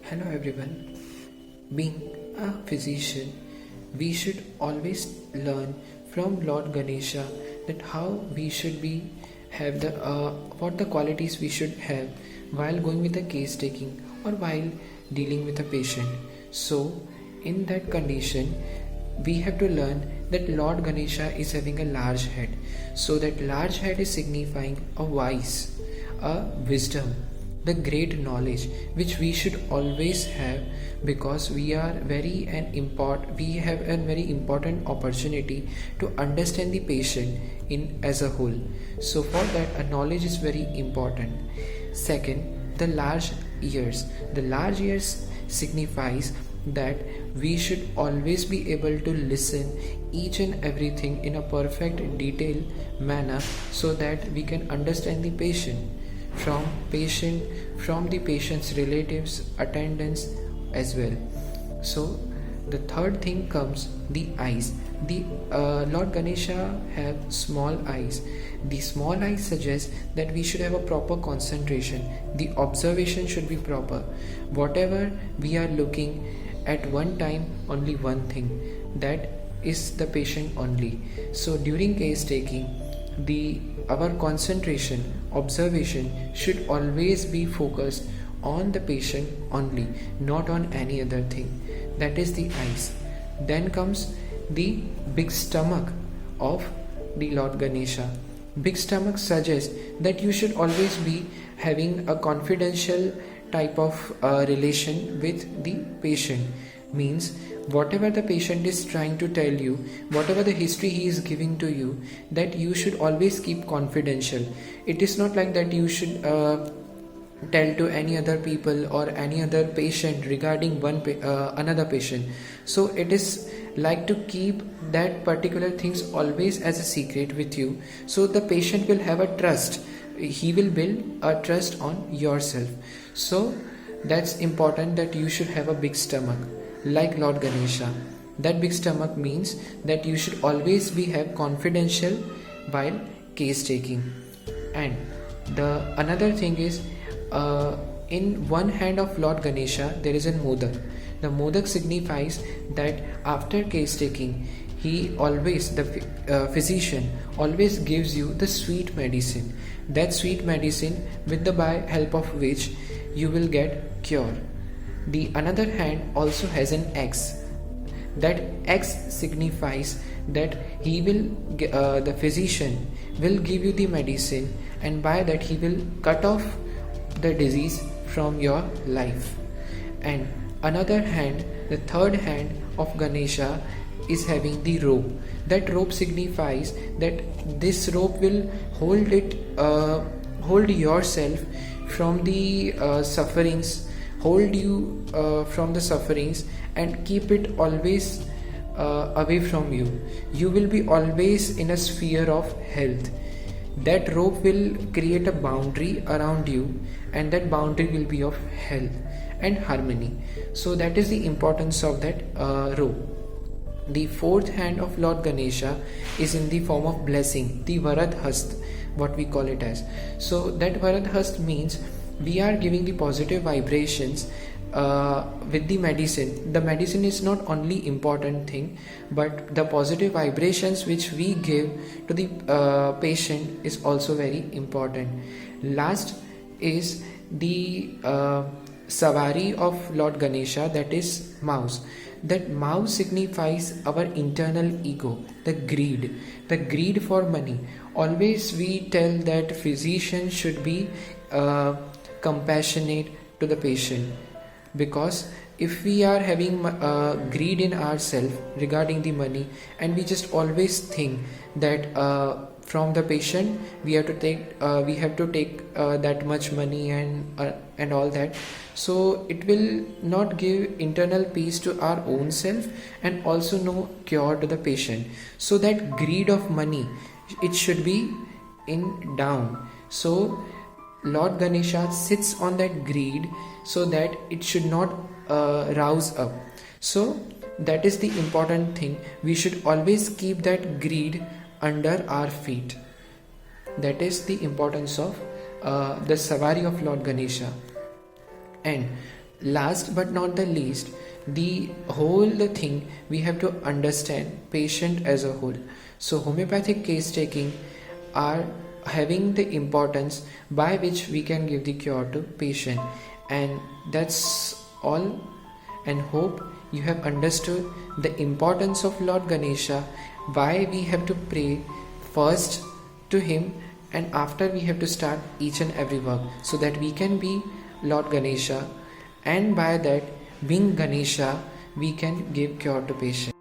Hello everyone. Being a physician, we should always learn from Lord Ganesha that how we should be have the what the qualities we should have while going with the case taking or while dealing with a patient. So, in that condition, we have to learn that Lord Ganesha is having a large head. So that large head is signifying a wise, a wisdom, the great knowledge which we should always have, because we are we have a very important opportunity to understand the patient in as a whole. So for that a knowledge is very important. Second, the large ears signifies that we should always be able to listen each and everything in a perfect detailed manner, so that we can understand the patient from the patient's relatives, attendants as well. So the third thing comes the eyes. The Lord Ganesha have small eyes. The small eyes suggest that we should have a proper concentration. The observation should be proper. Whatever we are looking at one time, only one thing, that is the patient only. So during case taking, our concentration, observation should always be focused on the patient only, not on any other thing. That is the eyes. Then comes the big stomach of the Lord Ganesha. Big stomach suggests that you should always be having a confidential type of relation with the patient. Means whatever the patient is trying to tell you, whatever the history he is giving to you, that you should always keep confidential. It is not like that you should tell to any other people or any other patient regarding another patient. So it is like to keep that particular things always as a secret with you, so the patient will have a trust. He will build a trust on yourself. So that's important, that you should have a big stomach like Lord Ganesha. That big stomach means that you should always be have confidential while case taking. And the another thing is, in one hand of Lord Ganesha there is a modak. The modak signifies that after case taking, the physician always gives you the sweet medicine. That sweet medicine with the by help of which you will get cure. The another hand also has an X. That X signifies that the physician will give you the medicine, and by that he will cut off the disease from your life. And another hand, the third hand of Ganesha is having the rope. That rope signifies that this rope will hold yourself from the sufferings, hold you from the sufferings, and keep it always away from you. You will be always in a sphere of health. That rope will create a boundary around you, and that boundary will be of health and harmony. So that is the importance of that rope. The fourth hand of Lord Ganesha is in the form of blessing, the Varad Hast, what we call it as. So that Varad Hast means we are giving the positive vibrations with the medicine. The medicine is not only important thing, but the positive vibrations which we give to the patient is also very important. Last is the Savari of Lord Ganesha, that is mouse. That mouse signifies our internal ego, the greed for money. Always we tell that physician should be compassionate to the patient, because if we are having greed in ourselves regarding the money, and we just always think that from the patient we have to take that much money and all that, so it will not give internal peace to our own self, and also no cure to the patient. So that greed of money, it should be in down. So Lord Ganesha sits on that greed, so that it should not rouse up. So that is the important thing. We should always keep that greed under our feet. That is the importance of the Savari of Lord Ganesha. And last but not the least, the thing we have to understand patient as a whole. So homeopathic case taking are having the importance by which we can give the cure to patient. And that's all, and hope you have understood the importance of Lord Ganesha, why we have to pray first to him and after we have to start each and every work, so that we can be Lord Ganesha, and by that being Ganesha we can give cure to patient.